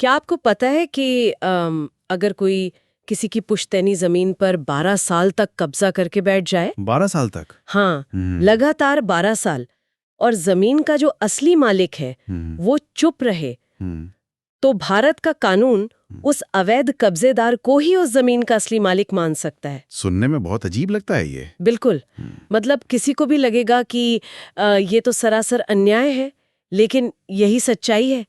क्या आपको पता है कि अगर कोई किसी की पुश्तैनी जमीन पर 12 साल तक कब्जा करके बैठ जाए, 12 साल तक? हाँ, हम्म। लगातार 12 साल, और जमीन का जो असली मालिक है हम्म। वो चुप रहे, हम्म। तो भारत का कानून उस अवैध कब्जेदार को ही उस जमीन का असली मालिक मान सकता है। सुनने में बहुत अजीब लगता है ये। बिल्कुल। मतलब किसी को भी लगेगा कि ये तो सरासर अन्याय है, लेकिन यही सच्चाई है।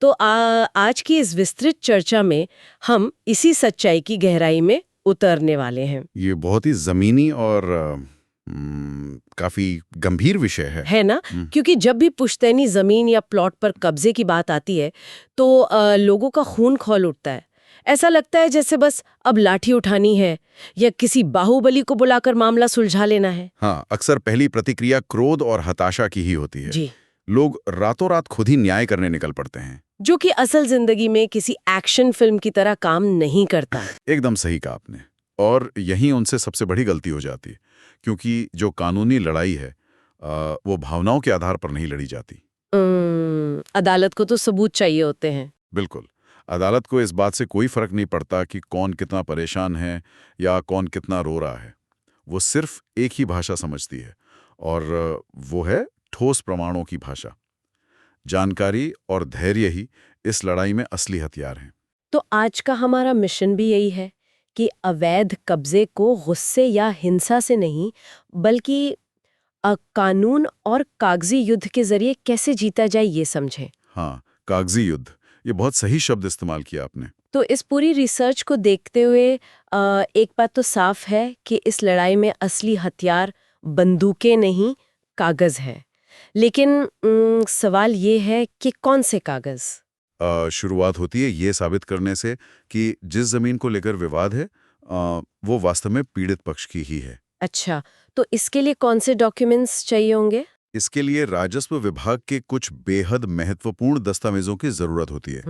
तो आज की इस विस्तृत चर्चा में हम इसी सच्चाई की गहराई में उतरने वाले हैं। ये बहुत ही जमीनी और काफी गंभीर विषय है ना? क्योंकि जब भी पुश्तैनी जमीन या प्लॉट पर कब्जे की बात आती है तो लोगों का खून खौल उठता है। ऐसा लगता है जैसे बस अब लाठी उठानी है या किसी बाहुबली को बुलाकर मामला सुलझा लेना है। हाँ, अक्सर पहली प्रतिक्रिया क्रोध और हताशा की ही होती है। जी। लोग रातों रात खुद ही न्याय करने निकल पड़ते हैं। जो कि असल जिंदगी में किसी एक्शन फिल्म की तरह काम नहीं करता। एकदम सही कहा आपने। और यहीं उनसे सबसे बड़ी गलती हो जाती है, क्योंकि जो कानूनी लड़ाई है वो भावनाओं के आधार पर नहीं लड़ी जाती। अदालत को तो सबूत चाहिए होते हैं। बिल्कुल। अदालत को इस बात से कोई फर्क नहीं पड़ता कि कौन कितना परेशान है या कौन कितना रो रहा है। वो सिर्फ एक ही भाषा समझती है, और वो है ठोस प्रमाणों की भाषा। जानकारी और धैर्य ही इस लड़ाई में असली हथियार हैं। तो आज का हमारा मिशन भी यही है कि अवैध कब्जे को गुस्से या हिंसा से नहीं, बल्कि कानून और कागजी युद्ध के जरिए कैसे जीता जाए ये समझें। हाँ, कागजी युद्ध, ये बहुत सही शब्द इस्तेमाल किया आपने। तो इस पूरी रिसर्च को देखते हुए एक बात तो साफ है कि इस लड़ाई में असली हथियार बंदूकें नहीं, कागज है। लेकिन सवाल ये है कि कौन से कागज? शुरुआत होती है ये साबित करने से कि जिस जमीन को लेकर विवाद है वो वास्तव में पीड़ित पक्ष की ही है। अच्छा, तो इसके लिए कौन से डॉक्यूमेंट्स चाहिए होंगे? इसके लिए राजस्व विभाग के कुछ बेहद महत्वपूर्ण दस्तावेजों की जरूरत होती है।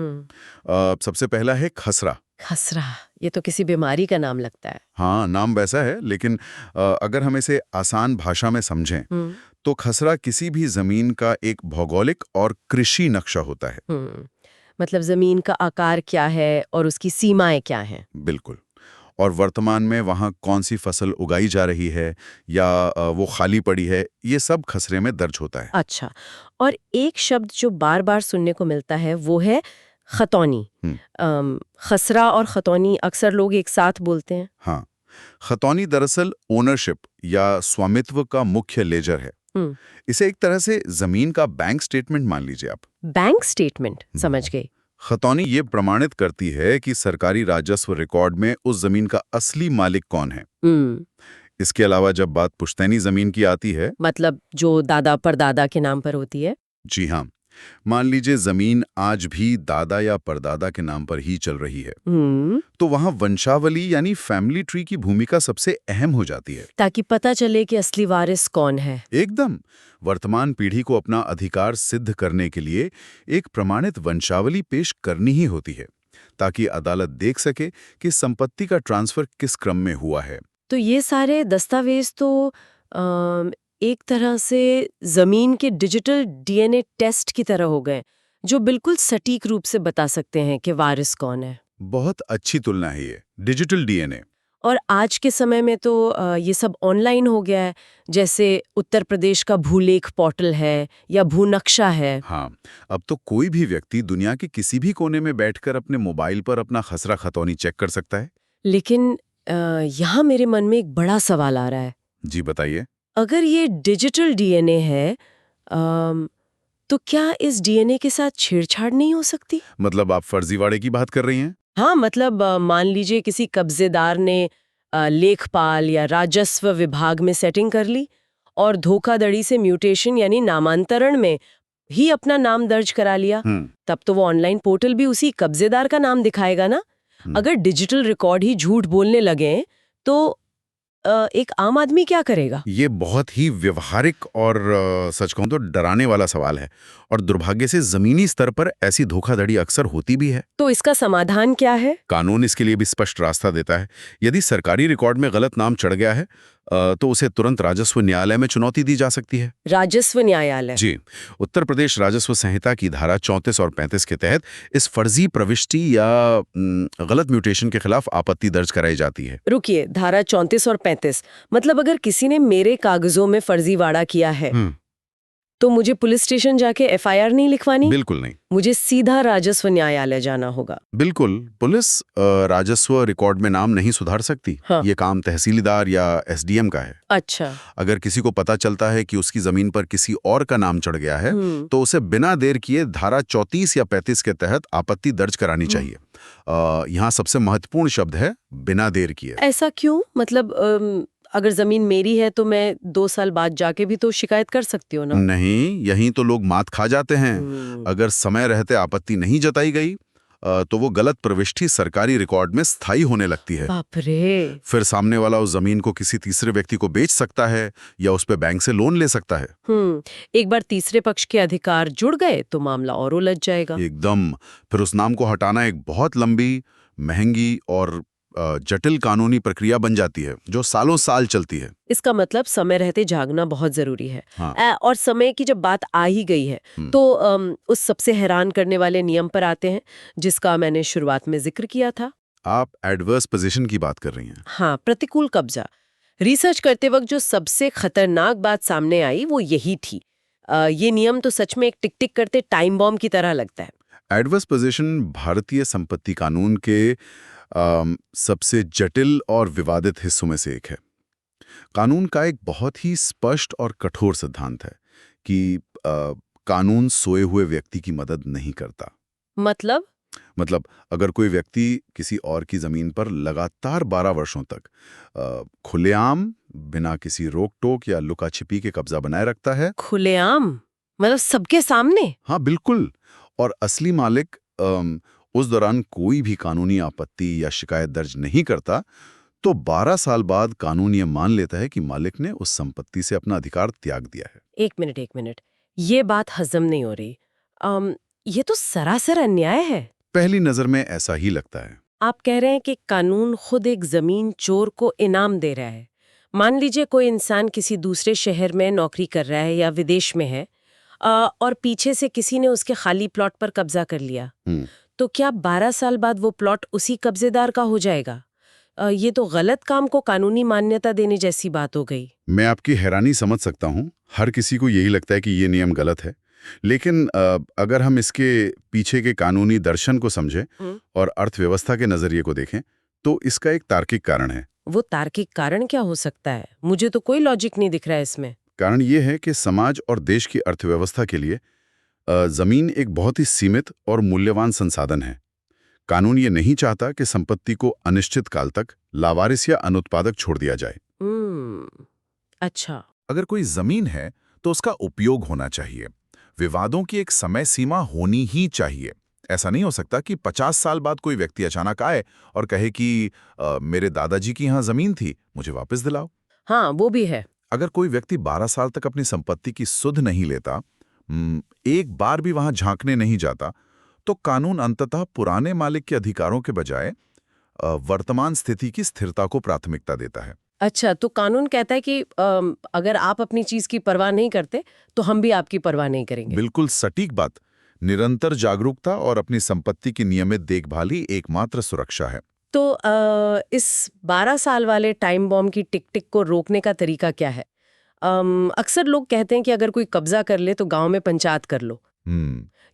सबसे पहला है खसरा। खसरा, ये तो किसी बीमारी का नाम लगता है। हाँ, नाम वैसा है, लेकिन अगर हम इसे आसान भाषा में समझें तो खसरा किसी भी जमीन का एक भौगोलिक और कृषि नक्शा होता है। मतलब जमीन का आकार क्या है और उसकी सीमाएं क्या हैं? बिल्कुल। और वर्तमान में वहाँ कौन सी फसल उगाई जा रही है या वो खाली पड़ी है, ये सब खसरे में दर्ज होता है। अच्छा, और एक शब्द जो बार बार सुनने को मिलता है वो है खतौनी। खसरा और खतौनी अक्सर लोग एक साथ बोलते हैं। हाँ, खतौनी दरअसल ओनरशिप या स्वामित्व का मुख्य लेजर है। इसे एक तरह से जमीन का बैंक स्टेटमेंट मान लीजिए आप। बैंक स्टेटमेंट, समझ गई। खतौनी ये प्रमाणित करती है कि सरकारी राजस्व रिकॉर्ड में उस जमीन का असली मालिक कौन है। इसके अलावा जब बात पुश्तैनी जमीन की आती है, मतलब जो दादा परदादा के नाम पर होती है। जी हाँ, मान लीजिए जमीन आज भी दादा या परदादा के नाम पर ही चल रही है, तो वहाँ वंशावली यानी फैमिली ट्री की भूमिका सबसे अहम हो जाती है, ताकि पता चले कि असली वारिस कौन है। एकदम। वर्तमान पीढ़ी को अपना अधिकार सिद्ध करने के लिए एक प्रमाणित वंशावली पेश करनी ही होती है, ताकि अदालत देख सके कि संपत्ति का ट्रांसफर किस क्रम में हुआ है। तो ये सारे दस्तावेज तो एक तरह से जमीन के डिजिटल डीएनए टेस्ट की तरह हो गए, जो बिल्कुल सटीक रूप से बता सकते हैं कि वारिस कौन है। बहुत अच्छी तुलना है ये, डिजिटल डीएनए। और आज के समय में तो ये सब ऑनलाइन हो गया है, जैसे उत्तर प्रदेश का भूलेख पोर्टल है या भूनक्शा है। हाँ, अब तो कोई भी व्यक्ति दुनिया के किसी भी कोने में बैठकर अपने मोबाइल पर अपना खसरा खतौनी चेक कर सकता है। लेकिन यहाँ मेरे मन में एक बड़ा सवाल आ रहा है। जी बताइए। अगर ये डिजिटल डीएनए है, तो क्या इस डीएनए के साथ छेड़छाड़ नहीं हो सकती? मतलब आप फर्जीवाड़े की बात कर रही हैं? हाँ, मतलब मान लीजिए किसी कब्जेदार ने लेखपाल या राजस्व विभाग में सेटिंग कर ली और धोखाधड़ी से म्यूटेशन यानी नामांतरण में ही अपना नाम दर्ज करा लिया। तब तो वो ऑनलाइन पोर्टल भी उसी कब्जेदार का नाम दिखाएगा ना। अगर डिजिटल रिकॉर्ड ही झूठ बोलने लगे तो एक आम आदमी क्या करेगा? ये बहुत ही व्यवहारिक और सच कहूं तो डराने वाला सवाल है, और दुर्भाग्य से जमीनी स्तर पर ऐसी धोखाधड़ी अक्सर होती भी है। तो इसका समाधान क्या है? कानून इसके लिए भी स्पष्ट रास्ता देता है। यदि सरकारी रिकॉर्ड में गलत नाम चढ़ गया है तो उसे तुरंत राजस्व न्यायालय में चुनौती दी जा सकती है। राजस्व न्यायालय। जी, उत्तर प्रदेश राजस्व संहिता की धारा 34 और 35 के तहत इस फर्जी प्रविष्टि या गलत म्यूटेशन के खिलाफ आपत्ति दर्ज कराई जाती है। रुकिए, धारा 34 और 35 मतलब अगर किसी ने मेरे कागजों में फर्जीवाड़ा किया है तो मुझे पुलिस स्टेशन जाके एफआईआर नहीं लिखवानी? बिल्कुल नहीं। मुझे सीधा राजस्व न्यायालय जाना होगा। बिल्कुल, पुलिस राजस्व रिकॉर्ड में नाम नहीं सुधार सकती। हाँ। ये काम तहसीलदार या एसडीएम का है। अच्छा। अगर किसी को पता चलता है कि उसकी जमीन पर किसी और का नाम चढ़ गया है तो उसे बिना देर किए धारा 34 या 35 के तहत आपत्ति दर्ज करानी चाहिए। यहाँ सबसे महत्वपूर्ण शब्द है बिना देर किए। ऐसा क्यों? मतलब अगर जमीन मेरी है तो मैं 2 साल बाद जाके भी तो शिकायत कर सकती हूँ ना? नहीं, यहीं तो लोग मात खा जाते हैं। अगर समय रहते आपत्ति नहीं जताई गई तो वो गलत प्रविष्टि सरकारी रिकॉर्ड में स्थायी होने लगती है। बाप रे। फिर सामने वाला उस जमीन को किसी तीसरे व्यक्ति को बेच सकता है या उस पे बैंक से लोन ले सकता है। एक बार तीसरे पक्ष के अधिकार जुड़ गए तो मामला और उलझ जाएगा। एकदम। फिर उस नाम को हटाना एक बहुत लंबी, महंगी और जटिल कानूनी प्रक्रिया बन जाती है जो सालों साल चलती है। इसका मतलब समय रहते जागना बहुत जरूरी है। हाँ। और समय की जब बात आ ही गई है तो उस सबसे हैरान करने वाले नियम पर आते हैं जिसका मैंने शुरुआत में जिक्र किया था। आप एडवर्स पोजीशन की बात कर रही हैं? हाँ, प्रतिकूल कब्जा। रिसर्च करते वक्त जो सबसे खतरनाक बात सामने आई वो यही थी। ये नियम तो सच में एक टिक टिक करते टाइम बॉम्ब की तरह लगता है। एडवर्स पोजीशन भारतीय संपत्ति कानून के सबसे जटिल और विवादित हिस्सों में से एक है। कानून का एक बहुत ही स्पष्ट और कठोर सिद्धांत है कि कानून सोए हुए व्यक्ति की मदद नहीं करता। मतलब अगर कोई व्यक्ति किसी और की जमीन पर लगातार 12 वर्षों तक खुलेआम बिना किसी रोक टोक या लुका छिपी के कब्जा बनाए रखता है। खुलेआम मतलब सबके सामने? हाँ बिल्कुल। और असली मालिक उस दौरान कोई भी कानूनी आपत्ति या शिकायत दर्ज नहीं करता तो 12 साल बाद कानून ये मान लेता है कि मालिक ने उस संपत्ति से अपना अधिकार त्याग दिया है। एक मिनट, ये बात हजम नहीं हो रही। ये तो सरासर अन्याय है। पहली नजर में ऐसा ही लगता है। आप कह रहे हैं कि कानून खुद एक जमीन चोर को इनाम दे रहा है। मान लीजिए कोई इंसान किसी दूसरे शहर में नौकरी कर रहा है या विदेश में है और पीछे से किसी ने उसके खाली प्लॉट पर कब्जा कर लिया तो क्या 12 साल बाद वो प्लॉट उसी कब्जेदार का हो जाएगा? ये तो गलत काम को कानूनी मान्यता देने जैसी बात हो गई। मैं आपकी हैरानी समझ सकता हूँ। हर किसी को यही लगता है कि ये नियम गलत है, लेकिन अगर हम इसके पीछे के कानूनी दर्शन को समझें और अर्थव्यवस्था के नजरिए को देखें तो इसका एक तार्किक कारण है। वो तार्किक कारण क्या हो सकता है? मुझे तो कोई लॉजिक नहीं दिख रहा है इसमें। कारण ये है कि समाज और देश की अर्थव्यवस्था के लिए जमीन एक बहुत ही सीमित और मूल्यवान संसाधन है। कानून ये नहीं चाहता कि संपत्ति को अनिश्चित काल तक लावारिस या अनुत्पादक छोड़ दिया जाए। अच्छा। अगर कोई जमीन है तो उसका उपयोग होना चाहिए। विवादों की एक समय सीमा होनी ही चाहिए। ऐसा नहीं हो सकता कि 50 साल बाद कोई व्यक्ति अचानक आए और कहे कि मेरे दादाजी की यहाँ जमीन थी, मुझे वापस दिलाओ। हाँ, वो भी है। अगर कोई व्यक्ति 12 साल तक अपनी संपत्ति की सुध नहीं लेता, एक बार भी वहां झांकने नहीं जाता, तो कानून अंततः पुराने मालिक के अधिकारों के बजाय वर्तमान स्थिति की स्थिरता को प्राथमिकता देता है। अच्छा, तो कानून कहता है कि अगर आप अपनी चीज की परवाह नहीं करते तो हम भी आपकी परवाह नहीं करेंगे। बिल्कुल सटीक बात। निरंतर जागरूकता और अपनी संपत्ति की नियमित देखभाल ही एकमात्र सुरक्षा है। तो इस 12 साल वाले टाइम बॉम्ब की टिक टिक को रोकने का तरीका क्या है? अक्सर लोग कहते हैं कि अगर कोई कब्जा कर ले तो गांव में पंचायत कर लो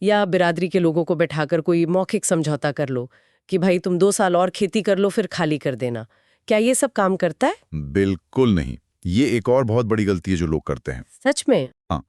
या बिरादरी के लोगों को बैठाकर कोई मौखिक समझौता कर लो कि भाई तुम 2 साल और खेती कर लो फिर खाली कर देना। क्या ये सब काम करता है? बिल्कुल नहीं। ये एक और बहुत बड़ी गलती है जो लोग करते हैं। सच में? हाँ,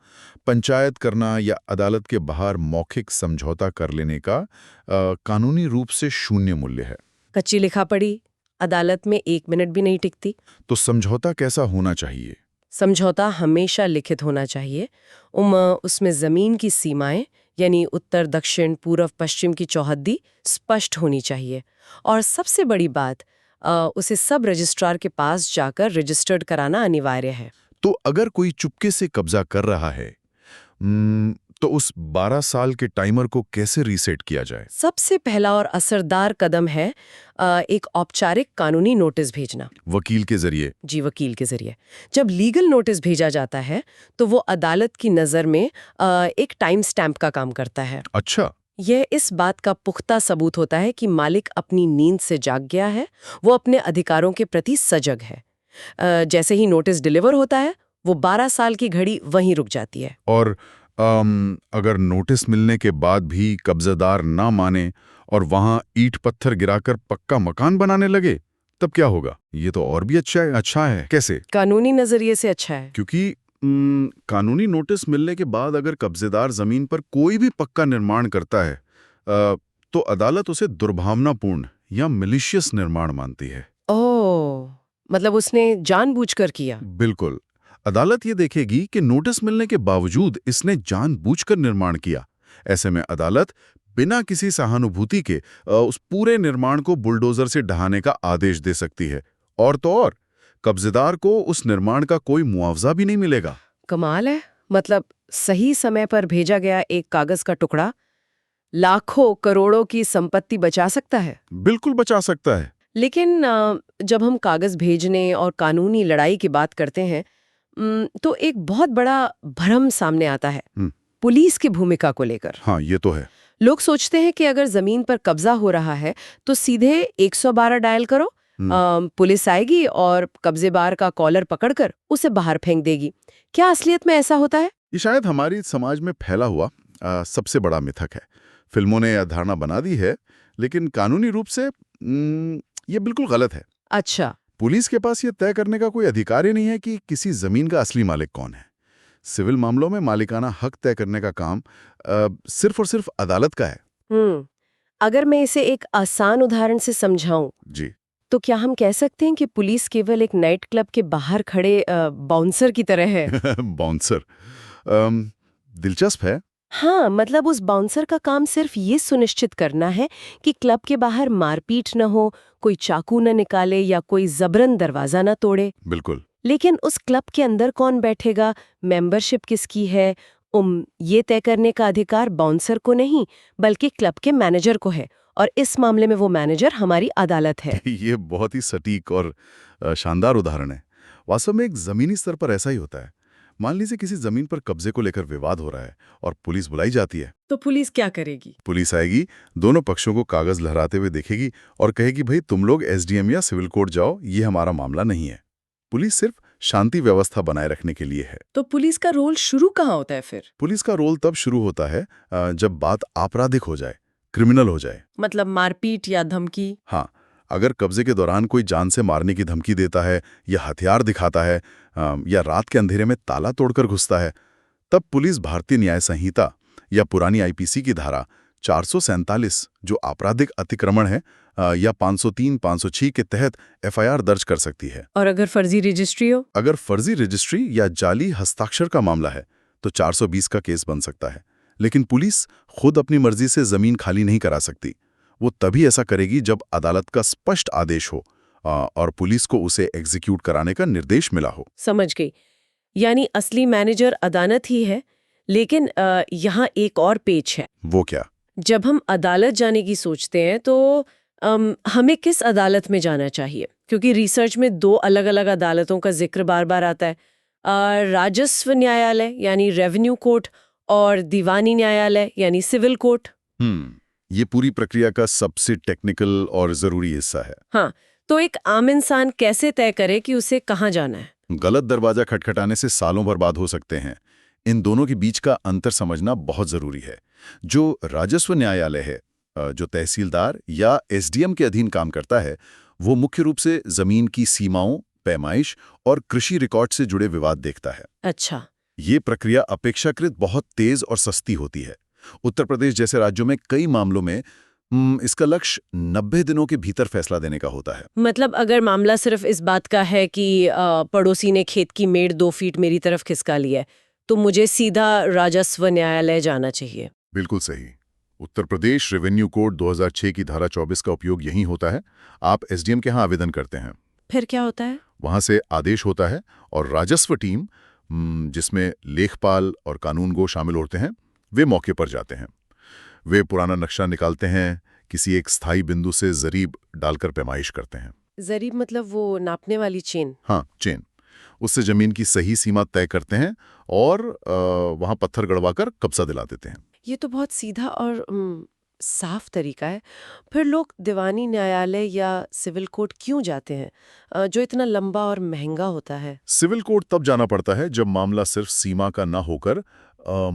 पंचायत करना या अदालत के बाहर मौखिक समझौता कर लेने का कानूनी रूप से शून्य मूल्य है। कच्ची लिखा पड़ी अदालत में 1 मिनट भी नहीं टिकती। तो समझौता कैसा होना चाहिए? समझौता हमेशा लिखित होना चाहिए। उसमें जमीन की सीमाएं यानी उत्तर दक्षिण पूर्व पश्चिम की चौहद्दी स्पष्ट होनी चाहिए और सबसे बड़ी बात उसे सब रजिस्ट्रार के पास जाकर रजिस्टर्ड कराना अनिवार्य है। तो अगर कोई चुपके से कब्जा कर रहा है तो उस 12 साल के टाइमर को कैसे रीसेट किया जाए? सबसे पहला और असरदार कदम है एक औपचारिक कानूनी नोटिस भेजना। वकील के जरिए? जी, वकील के जरिए। जब लीगल नोटिस भेजा जाता है तो वो अदालत की नज़र में एक टाइम स्टैम्प का काम करता है। अच्छा। यह इस बात का पुख्ता सबूत होता है कि मालिक अपनी नींद से जाग गया है, वो अपने अधिकारों के प्रति सजग है। जैसे ही नोटिस डिलीवर होता है, वो 12 साल की घड़ी वहीं रुक जाती है। और अगर नोटिस मिलने के बाद भी कब्जादार ना माने और वहां ईंट पत्थर गिराकर पक्का मकान बनाने लगे, तब क्या होगा? ये तो और भी अच्छा है। कैसे? कानूनी नजरिए से अच्छा है। क्योंकि कानूनी नोटिस मिलने के बाद अगर कब्जेदार जमीन पर कोई भी पक्का निर्माण करता है तो अदालत उसे दुर्भावनापूर्ण या मिलिशियस निर्माण मानती है। ओह, मतलब उसने जानबूझकर किया। बिल्कुल। अदालत ये देखेगी कि नोटिस मिलने के बावजूद इसने जानबूझकर निर्माण किया। ऐसे में अदालत बिना किसी सहानुभूति के उस पूरे निर्माण को बुलडोजर से ढहाने का आदेश दे सकती है। और तो और, कब्जेदार को उस निर्माण का कोई मुआवजा भी नहीं मिलेगा। कमाल है। मतलब सही समय पर भेजा गया एक कागज का टुकड़ा लाखों करोड़ों की संपत्ति बचा सकता है। बिल्कुल बचा सकता है। लेकिन जब हम कागज भेजने और कानूनी लड़ाई की बात करते हैं तो एक बहुत बड़ा भ्रम सामने आता है पुलिस की भूमिका को लेकर। हाँ, ये तो है। लोग सोचते हैं कि अगर जमीन पर कब्जा हो रहा है तो सीधे 112 डायल करो, पुलिस आएगी और कब्जेबार का कॉलर पकड़कर उसे बाहर फेंक देगी। क्या असलियत में ऐसा होता है? ये शायद हमारी समाज में फैला हुआ सबसे बड़ा मिथक है। फिल्मों ने यह धारणा बना दी है, लेकिन कानूनी रूप से ये बिल्कुल गलत है। अच्छा। पुलिस के पास ये तय करने का कोई अधिकार ही नहीं है कि किसी जमीन का असली मालिक कौन है। सिविल मामलों में मालिकाना हक तय करने का काम सिर्फ और सिर्फ अदालत का है। अगर मैं इसे एक आसान उदाहरण से समझाऊं जी। तो क्या हम कह सकते हैं कि पुलिस केवल एक नाइट क्लब के बाहर खड़े बाउंसर की तरह है? बाउंसर। दिलचस्प है। हाँ, मतलब उस बाउंसर का काम सिर्फ ये सुनिश्चित करना है कि क्लब के बाहर मारपीट न हो, कोई चाकू न निकाले या कोई जबरन दरवाजा न तोड़े। बिल्कुल। लेकिन उस क्लब के अंदर कौन बैठेगा, मेंबरशिप किसकी है, ये तय करने का अधिकार बाउंसर को नहीं बल्कि क्लब के मैनेजर को है। और इस मामले में वो मैनेजर हमारी अदालत है। ये बहुत ही सटीक और शानदार उदाहरण है। वास्तव में एक जमीनी स्तर पर ऐसा ही होता है। मान लीजिए किसी जमीन पर कब्जे को लेकर विवाद हो रहा है और पुलिस बुलाई जाती है। तो पुलिस क्या करेगी? पुलिस आएगी, दोनों पक्षों को कागज लहराते हुए देखेगी और कहेगी, भाई तुम लोग एसडीएम या सिविल कोर्ट जाओ, ये हमारा मामला नहीं है। पुलिस सिर्फ शांति व्यवस्था बनाए रखने के लिए है। तो पुलिस का रोल शुरू कहाँ होता है फिर? पुलिस का रोल तब शुरू होता है जब बात आपराधिक हो जाए, क्रिमिनल हो जाए। मतलब मारपीट या धमकी? हाँ, अगर कब्जे के दौरान कोई जान से मारने की धमकी देता है या हथियार दिखाता है या रात के अंधेरे में ताला तोड़कर घुसता है, तब पुलिस भारतीय न्याय संहिता या पुरानी आईपीसी की धारा 447 जो आपराधिक अतिक्रमण है या 503-506 के तहत एफआईआर दर्ज कर सकती है। और अगर फर्जी रजिस्ट्री हो? अगर फर्जी रजिस्ट्री या जाली हस्ताक्षर का मामला है तो 420 का केस बन सकता है। लेकिन पुलिस खुद अपनी मर्जी से जमीन खाली नहीं करा सकती। वो तभी ऐसा करेगी जब अदालत का स्पष्ट आदेश हो और पुलिस को उसे एग्जीक्यूट कराने का निर्देश मिला हो। समझ गई। यानी असली मैनेजर अदालत ही है। लेकिन यहाँ एक और पेच है। वो क्या? जब हम अदालत जाने की सोचते हैं तो हमें किस अदालत में जाना चाहिए? क्योंकि रिसर्च में 2 अलग-अलग अदालतों का जिक्र बार-बार आता है। राजस्व न्यायालय यानी रेवेन्यू कोर्ट और दीवानी न्यायालय यानी सिविल कोर्ट। ये पूरी प्रक्रिया का सबसे टेक्निकल और जरूरी हिस्सा है। हाँ, तो एक आम इंसान कैसे तय करे कि उसे कहाँ जाना है? गलत दरवाजा खटखटाने से सालों बर्बाद हो सकते हैं। इन दोनों के बीच का अंतर समझना बहुत जरूरी है। जो राजस्व न्यायालय है, जो तहसीलदार या एसडीएम के अधीन काम करता है, वो मुख्य रूप से जमीन की सीमाओं, पैमाइश और कृषि रिकॉर्ड से जुड़े विवाद देखता है। अच्छा। ये प्रक्रिया अपेक्षाकृत बहुत तेज और सस्ती होती है। उत्तर प्रदेश जैसे राज्यों में कई मामलों में इसका लक्ष्य 90 दिनों के भीतर फैसला देने का होता है। मतलब अगर मामला सिर्फ इस बात का है कि पड़ोसी ने खेत की मेड़ 2 फीट मेरी तरफ खिसका ली है, तो मुझे सीधा राजस्व न्यायालय जाना चाहिए। बिल्कुल सही। उत्तर प्रदेश रेवेन्यू कोड 2006 की धारा 24 का उपयोग यही होता है। आप एसडीएम के यहाँ आवेदन करते हैं। फिर क्या होता है? वहां से आदेश होता है और राजस्व टीम, जिसमें लेखपाल और कानूनगो शामिल होते हैं, वे मौके पर जाते हैं। वे पुराना नक्शा निकालते हैं, किसी एक स्थायी बिंदु से जरीब डालकर पैमाइश करते हैं। जरीब मतलब वो नापने वाली चेन? हाँ, चेन। उससे जमीन की सही सीमा तय करते हैं और वहां पत्थर गड़वाकर कब्जा दिला देते हैं। ये तो बहुत सीधा और साफ तरीका है। फिर लोग दीवानी न्यायालय या सिविल कोर्ट क्यों जाते हैं, जो इतना लंबा और महंगा होता है? सिविल कोर्ट तब जाना पड़ता है जब मामला सिर्फ सीमा का ना होकर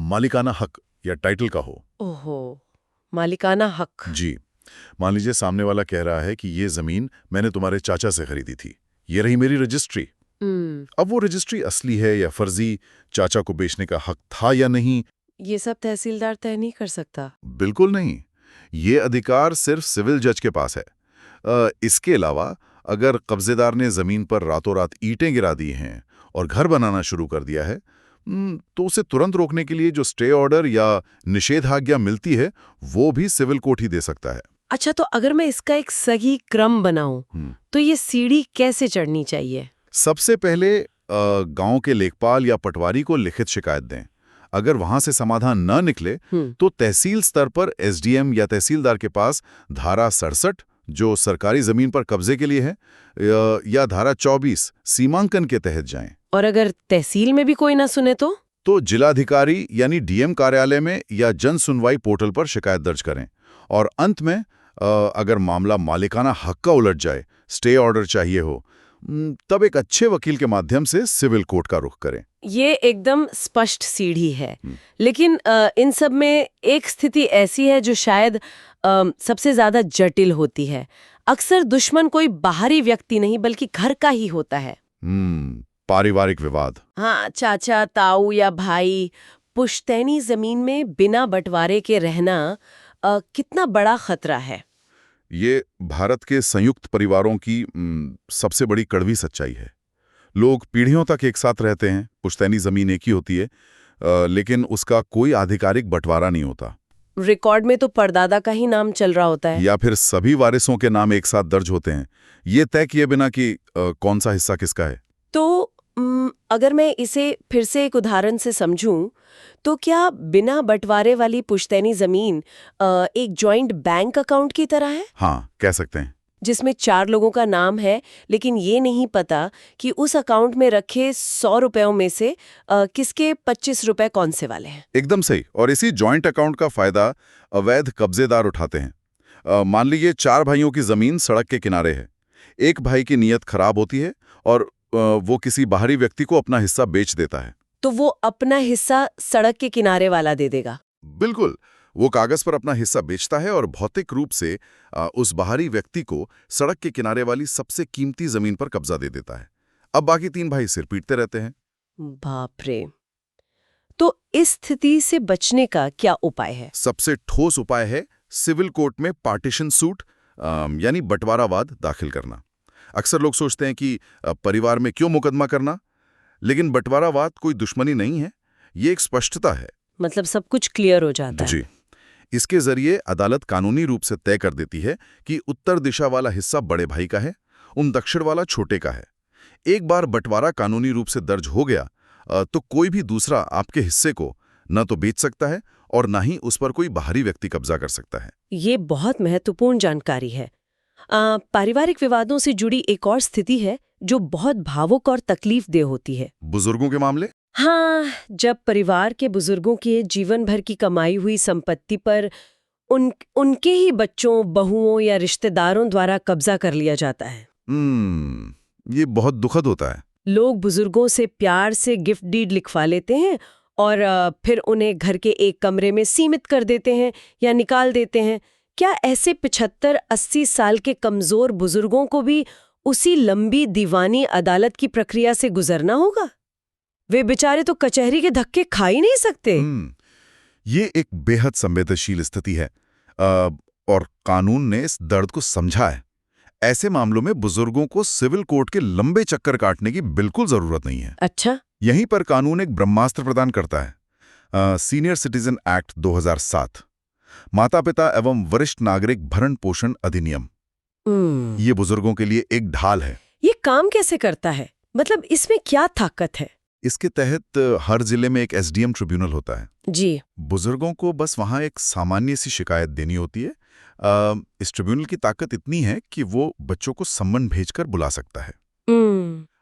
मालिकाना हक या टाइटल का हो। ओहो, मालिकाना हक। जी, मान लीजिए सामने वाला कह रहा है कि ये जमीन मैंने तुम्हारे चाचा से खरीदी थी, ये रही मेरी रजिस्ट्री। अब वो रजिस्ट्री असली है या फर्जी, चाचा को बेचने का हक था या नहीं, ये सब तहसीलदार तय नहीं कर सकता? बिल्कुल नहीं। ये अधिकार सिर्फ सिविल जज के पास है। इसके अलावा अगर कब्जेदार ने जमीन पर रातों रात ईंटें गिरा दी हैं और घर बनाना शुरू कर दिया है, तो उसे तुरंत रोकने के लिए जो स्टे ऑर्डर या निषेधाज्ञा मिलती है, वो भी सिविल कोर्ट ही दे सकता है। अच्छा, तो अगर मैं इसका एक सही क्रम बनाऊं, तो ये सीढ़ी कैसे चढ़नी चाहिए? सबसे पहले गांव के लेखपाल या पटवारी को लिखित शिकायत दें। अगर वहां से समाधान न निकले तो तहसील स्तर पर एसडीएम या तहसीलदार के पास धारा 67 जो सरकारी जमीन पर कब्जे के लिए है या धारा 24 सीमांकन के तहत जाएं। और अगर तहसील में भी कोई ना सुने तो जिलाधिकारी यानी डीएम कार्यालय में या जन सुनवाई पोर्टल पर शिकायत दर्ज करें। और अंत में अगर मामला मालिकाना हक का उलट जाए, स्टे ऑर्डर चाहिए हो, तब एक अच्छे वकील के माध्यम से सिविल कोर्ट का रुख करें। ये एकदम स्पष्ट सीढ़ी है। लेकिन इन सब में एक स्थिति ऐसी है जो शायद सबसे ज्यादा जटिल होती है। अक्सर दुश्मन कोई बाहरी व्यक्ति नहीं बल्कि घर का ही होता है। पारिवारिक विवाद। हाँ, चाचा, ताऊ या भाई। पुश्तैनी जमीन में बिना बंटवारे के रहना कितना बड़ा खतरा है? ये भारत के संयुक्त परिवारों की सबसे बड़ी कड़वी सच्चाई है। लोग पीढ़ियों तक एक साथ रहते हैं, पुश्तैनी जमीन एक ही होती है, लेकिन उसका कोई आधिकारिक बंटवारा नहीं होता। रिकॉर्ड में तो परदादा का ही नाम चल रहा होता है, या फिर सभी वारिसों के नाम एक साथ दर्ज होते हैं, ये तय किए बिना कि कौन सा हिस्सा किसका है। तो अगर मैं इसे फिर से एक उदाहरण से समझूं, तो क्या बिना बंटवारे वाली पुश्तैनी जमीन एक जॉइंट बैंक अकाउंट की तरह है? हाँ, कह सकते हैं। जिसमें 4 लोगों का नाम है, लेकिन ये नहीं पता कि उस अकाउंट में रखे 100 रुपयों में से किसके 25 रुपए कौन से वाले हैं। एकदम सही। और इसी जॉइंट अकाउंट का फायदा अवैध कब्जेदार उठाते हैं। मान लीजिए 4 भाइयों की जमीन सड़क के किनारे है। एक भाई की नीयत खराब होती है और वो किसी बाहरी व्यक्ति को अपना हिस्सा बेच देता है। तो वो अपना हिस्सा सड़क के किनारे वाला दे देगा? बिल्कुल। वो कागज पर अपना हिस्सा बेचता है और भौतिक रूप से उस बाहरी व्यक्ति को सड़क के किनारे वाली सबसे कीमती जमीन पर कब्जा दे देता है। अब बाकी 3 भाई सिर पीटते रहते हैं। बाप रे! तो इस स्थिति से बचने का क्या उपाय है? सबसे ठोस उपाय है सिविल कोर्ट में पार्टीशन सूट यानी बंटवारावाद दाखिल करना। अक्सर लोग सोचते हैं कि परिवार में क्यों मुकदमा करना, लेकिन बंटवारावाद कोई दुश्मनी नहीं है, ये एक स्पष्टता है। मतलब सब कुछ क्लियर हो जाता है। जी। इसके जरिए अदालत कानूनी रूप से तय कर देती है कि उत्तर दिशा वाला हिस्सा बड़े भाई का है, दक्षिण वाला छोटे का है। एक बार बंटवारा कानूनी रूप से दर्ज हो गया तो कोई भी दूसरा आपके हिस्से को न तो बेच सकता है और न ही उस पर कोई बाहरी व्यक्ति कब्जा कर सकता है। ये बहुत महत्वपूर्ण जानकारी है। पारिवारिक विवादों से जुड़ी एक और स्थिति है जो बहुत भावुक और तकलीफदेह होती है। बुजुर्गों के मामले। हाँ, जब परिवार के बुजुर्गों के जीवन भर की कमाई हुई संपत्ति पर उनके ही बच्चों, बहुओं या रिश्तेदारों द्वारा कब्जा कर लिया जाता है। ये बहुत दुखद होता है। लोग बुजुर्गों से प्यार से गिफ्ट डीड लिखवा लेते हैं और फिर उन्हें घर के एक कमरे में सीमित कर देते हैं या निकाल देते हैं। क्या ऐसे 75-80 साल के कमजोर बुजुर्गों को भी उसी लंबी दीवानी अदालत की प्रक्रिया से गुजरना होगा? वे बेचारे तो कचहरी के धक्के खा ही नहीं सकते। ये एक बेहद संवेदनशील स्थिति है और कानून ने इस दर्द को समझा है। ऐसे मामलों में बुजुर्गों को सिविल कोर्ट के लंबे चक्कर काटने की बिल्कुल जरूरत नहीं है। अच्छा। यहीं पर कानून एक ब्रह्मास्त्र प्रदान करता है। सीनियर सिटीजन एक्ट 2007, माता पिता एवं वरिष्ठ नागरिक भरण पोषण अधिनियम। ये बुजुर्गों के लिए एक ढाल है। ये काम कैसे करता है? मतलब इसमें क्या ताकत है? इसके तहत हर जिले में एक एसडीएम ट्रिब्यूनल होता है। जी। बुजुर्गों को बस वहाँ एक सामान्य सी शिकायत देनी होती है। इस ट्रिब्यूनल की ताकत इतनी है कि वो बच्चों को सम्मन भेजकर बुला सकता है।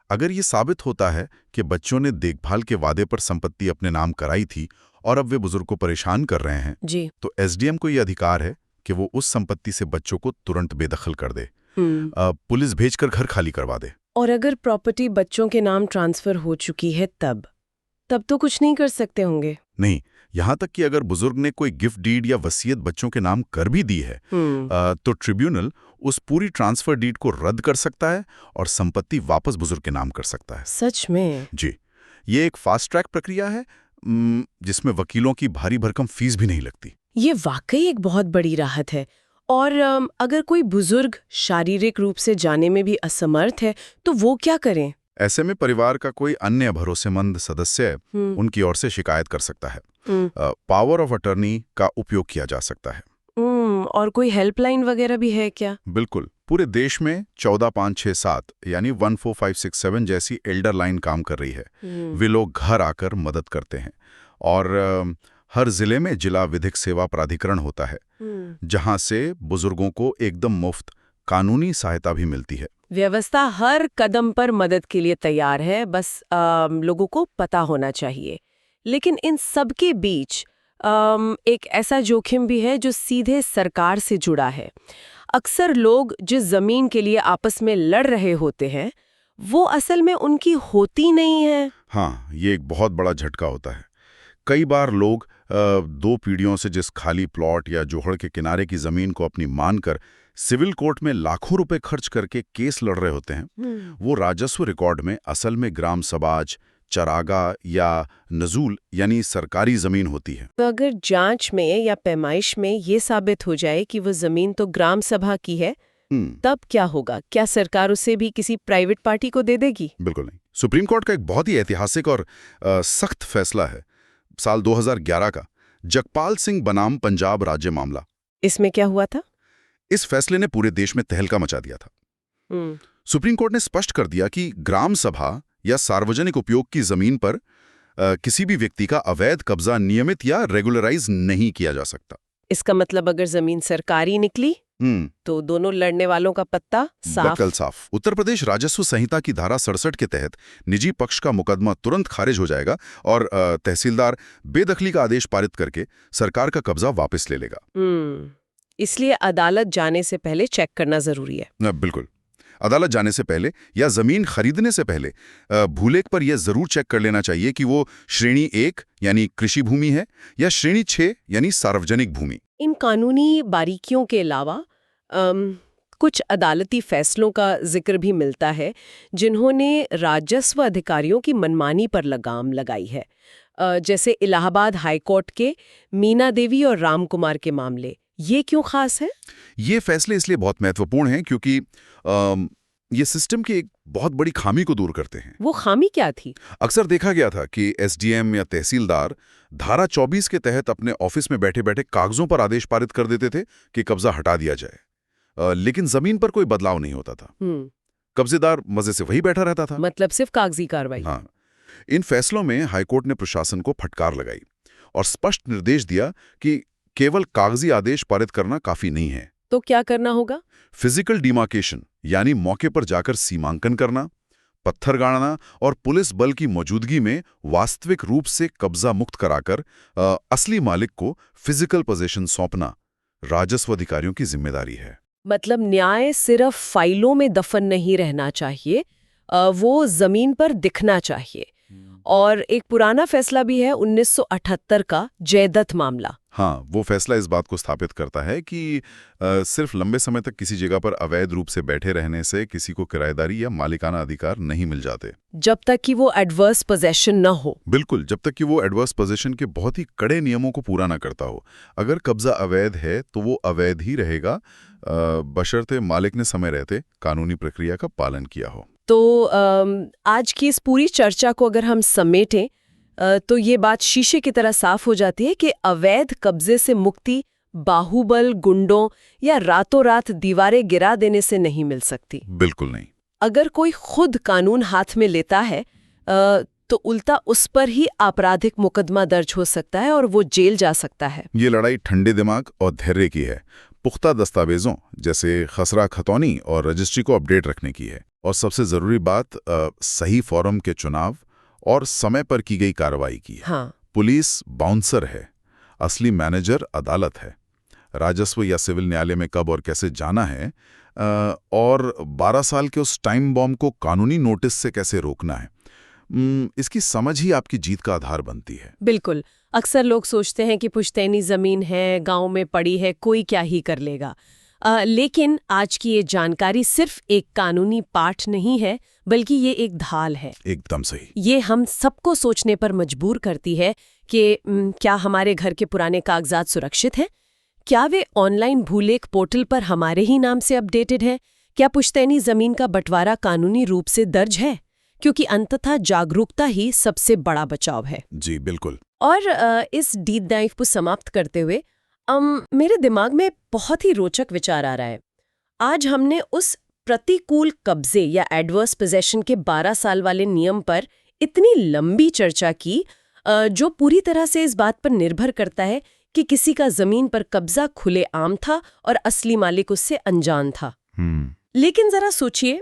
अगर ये साबित होता है कि बच्चों ने देखभाल के वादे पर संपत्ति अपने नाम कराई थी और अब वे बुजुर्ग को परेशान कर रहे हैं, जी। तो एसडीएम को ये अधिकार है कि वो उस संपत्ति से बच्चों को तुरंत बेदखल कर दे, पुलिस भेजकर घर खाली करवा दे। और अगर प्रॉपर्टी बच्चों के नाम ट्रांसफर हो चुकी है तब तो कुछ नहीं कर सकते होंगे? नहीं, यहाँ तक कि अगर बुजुर्ग ने कोई गिफ्ट डीड या वसीयत बच्चों के नाम कर भी दी है, तो ट्रिब्यूनल उस पूरी ट्रांसफर डीड को रद्द कर सकता है और संपत्ति वापस बुजुर्ग के नाम कर सकता है। सच में? जी, ये एक फास्ट ट्रैक प्रक्रिया है जिसमें वकीलों की भारी भरकम फीस भी नहीं लगती। ये वाकई एक बहुत बड़ी राहत है। और अगर कोई बुजुर्ग शारीरिक रूप से जाने में भी असमर्थ है तो वो क्या करें? ऐसे में परिवार का कोई अन्य भरोसेमंद सदस्य उनकी ओर से शिकायत कर सकता है। पावर ऑफ अटर्नी का उपयोग किया जा सकता है। और कोई हेल्पलाइन वगैरह भी है क्या? बिल्कुल, पूरे देश में 14567 यानी 14567 जैसी एल्डर लाइन काम कर रही है। वे लोग घर आकर मदद करते हैं और हर जिले में जिला विधिक सेवा प्राधिकरण होता है, जहां से बुजुर्गों को एकदम मुफ्त कानूनी सहायता भी मिलती है। व्यवस्था हर कदम पर मदद के लिए तैयार है, बस लोगों को पता होना चाहिए। लेकिन इन सब के बीच एक ऐसा जोखिम भी है जो सीधे सरकार से जुड़ा है। अक्सर लोग जिस जमीन के लिए आपस में लड़ रहे होते हैं वो असल में उनकी होती नहीं है। हाँ, ये एक बहुत बड़ा झटका होता है। कई बार लोग 2 पीढ़ियों से जिस खाली प्लॉट या जोहड़ के किनारे की जमीन को अपनी मानकर सिविल कोर्ट में लाखों रुपए खर्च करके केस लड़ रहे होते हैं, वो राजस्व रिकॉर्ड में असल में ग्राम सबाज, चरागा या नजूल यानी सरकारी जमीन होती है। तो अगर जांच में या पैमाइश में ये साबित हो जाए कि वो जमीन तो ग्राम सभा की है, तब क्या होगा? क्या सरकार उसे भी किसी प्राइवेट पार्टी को दे देगी? बिल्कुल नहीं। सुप्रीम कोर्ट का एक बहुत ही ऐतिहासिक और सख्त फैसला है साल 2011 का, जगपाल सिंह बनाम पंजाब राज्य मामला। इसमें क्या हुआ था? इस फैसले ने पूरे देश में तहलका मचा दिया था। सुप्रीम कोर्ट ने स्पष्ट कर दिया कि ग्राम सभा या सार्वजनिक उपयोग की जमीन पर किसी भी व्यक्ति का अवैध कब्जा नियमित या रेगुलराइज नहीं किया जा सकता। इसका मतलब अगर जमीन सरकारी निकली तो दोनों लड़ने वालों का पत्ता साफ। उत्तर प्रदेश राजस्व संहिता की धारा 67 के तहत निजी पक्ष का मुकदमा तुरंत खारिज हो जाएगा और तहसीलदार बेदखली का आदेश पारित करके सरकार का कब्जा वापस ले लेगा। इसलिए अदालत जाने से पहले चेक करना जरूरी है। बिल्कुल, अदालत जाने से पहले या जमीन खरीदने से पहले भूलेख पर यह जरूर चेक कर लेना चाहिए कि वो श्रेणी 1 यानी कृषि भूमि है या श्रेणी 6 यानी सार्वजनिक भूमि। इन कानूनी बारीकियों के अलावा कुछ अदालती फैसलों का जिक्र भी मिलता है जिन्होंने राजस्व अधिकारियों की मनमानी पर लगाम लगाई है, जैसे इलाहाबाद हाईकोर्ट के मीना देवी और राम कुमार के मामले। ये क्यों खास है? ये फैसले इसलिए बहुत महत्वपूर्ण हैं क्योंकि ये सिस्टम की एक बहुत बड़ी खामी को दूर करते हैं। वो खामी क्या थी? अक्सर देखा गया था कि एसडीएम या तहसीलदार धारा 24 के तहत अपने ऑफिस में बैठे बैठे कागजों पर आदेश पारित कर देते थे कि कब्जा हटा दिया जाए, लेकिन जमीन पर कोई बदलाव नहीं होता था। कब्जेदार मजे से वही बैठा रहता था। मतलब सिर्फ कागजी कार्रवाई। हाँ, इन फैसलों में हाईकोर्ट ने प्रशासन को फटकार लगाई और स्पष्ट निर्देश दिया कि केवल कागजी आदेश पारित करना काफी नहीं है। तो क्या करना होगा? फिजिकल डिमार्केशन यानी मौके पर जाकर सीमांकन करना, पत्थर गाड़ना और पुलिस बल की मौजूदगी में वास्तविक रूप से कब्जा मुक्त कराकर असली मालिक को फिजिकल पोजीशन सौंपना राजस्व अधिकारियों की जिम्मेदारी है। मतलब न्याय सिर्फ फाइलों में दफन नहीं रहना चाहिए, वो जमीन पर दिखना चाहिए। और एक पुराना फैसला भी है 1978 का जयदत्त मामला। हाँ, वो फैसला इस बात को स्थापित करता है कि सिर्फ लंबे समय तक किसी जगह पर अवैध रूप से बैठे रहने से किसी को किराएदारी या मालिकाना अधिकार नहीं मिल जाते, जब तक कि वो एडवर्स पोजेशन न हो। बिल्कुल, जब तक कि वो एडवर्स पोजेशन के बहुत ही कड़े नियमों को पूरा न करता हो। अगर कब्जा अवैध है तो वो अवैध ही रहेगा, बशर्ते मालिक ने समय रहते कानूनी प्रक्रिया का पालन किया हो। तो आज की इस पूरी चर्चा को अगर हम समेटें तो ये बात शीशे की तरह साफ हो जाती है कि अवैध कब्जे से मुक्ति बाहुबल, गुंडों या रातों रात दीवारें गिरा देने से नहीं मिल सकती। बिल्कुल नहीं। अगर कोई खुद कानून हाथ में लेता है तो उल्टा उस पर ही आपराधिक मुकदमा दर्ज हो सकता है और वो जेल जा सकता है। ये लड़ाई ठंडे दिमाग और धैर्य की है, पुख्ता दस्तावेजों जैसे खसरा खतौनी और रजिस्ट्री को अपडेट रखने की है, और सबसे जरूरी बात सही फोरम के चुनाव और समय पर की गई कार्रवाई की है। हाँ। पुलिस बाउंसर है, असली मैनेजर अदालत है। राजस्व या सिविल न्यायालय में कब और कैसे जाना है, और 12 साल के उस टाइम बॉम्ब को कानूनी नोटिस से कैसे रोकना है, इसकी समझ ही आपकी जीत का आधार बनती है। बिल्कुल। अक्सर लोग सोचते हैं कि पुश्तैनी जमीन है, गांव में पड़ी है, कोई क्या ही कर लेगा। लेकिन आज की ये जानकारी सिर्फ एक कानूनी पाठ नहीं है, बल्कि ये एक ढाल है। एकदम सही। ये हम सबको सोचने पर मजबूर करती है कि क्या हमारे घर के पुराने कागजात सुरक्षित हैं? क्या वे ऑनलाइन भूलेख पोर्टल पर हमारे ही नाम से अपडेटेड है? क्या पुश्तैनी जमीन का बंटवारा कानूनी रूप से दर्ज है? क्योंकि अंततः जागरूकता ही सबसे बड़ा बचाव है। जी बिल्कुल। और इस डीप डाइव को समाप्त करते हुए मेरे दिमाग में बहुत ही रोचक विचार आ रहा है। आज हमने उस प्रतिकूल कब्जे या एडवर्स पोजेशन के 12 साल वाले नियम पर इतनी लंबी चर्चा की, जो पूरी तरह से इस बात पर निर्भर करता है कि किसी का जमीन पर कब्जा खुले आम था और असली मालिक उससे अनजान था। लेकिन जरा सोचिए,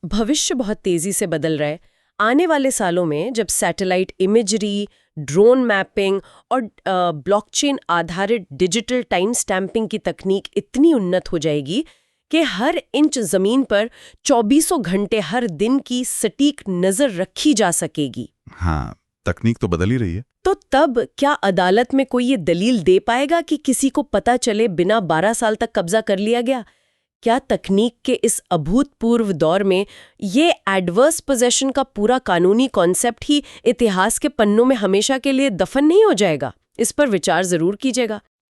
भविष्य बहुत तेजी से बदल रहा है। आने वाले सालों में जब सैटेलाइट इमेजरी, ड्रोन मैपिंग और ब्लॉकचेन आधारित डिजिटल टाइम स्टैंपिंग की तकनीक इतनी उन्नत हो जाएगी कि हर इंच जमीन पर 24 घंटे हर दिन की सटीक नजर रखी जा सकेगी। हाँ, तकनीक तो बदल ही रही है। तो तब क्या अदालत में कोई ये दलील दे पाएगा कि किसी को पता चले बिना 12 साल तक कब्जा कर लिया गया? क्या तकनीक के इस अभूतपूर्व दौर में ये एडवर्स पोजेशन का पूरा कानूनी कॉन्सेप्ट ही इतिहास के पन्नों में हमेशा के लिए दफन नहीं हो जाएगा? इस पर विचार जरूर कीजिएगा।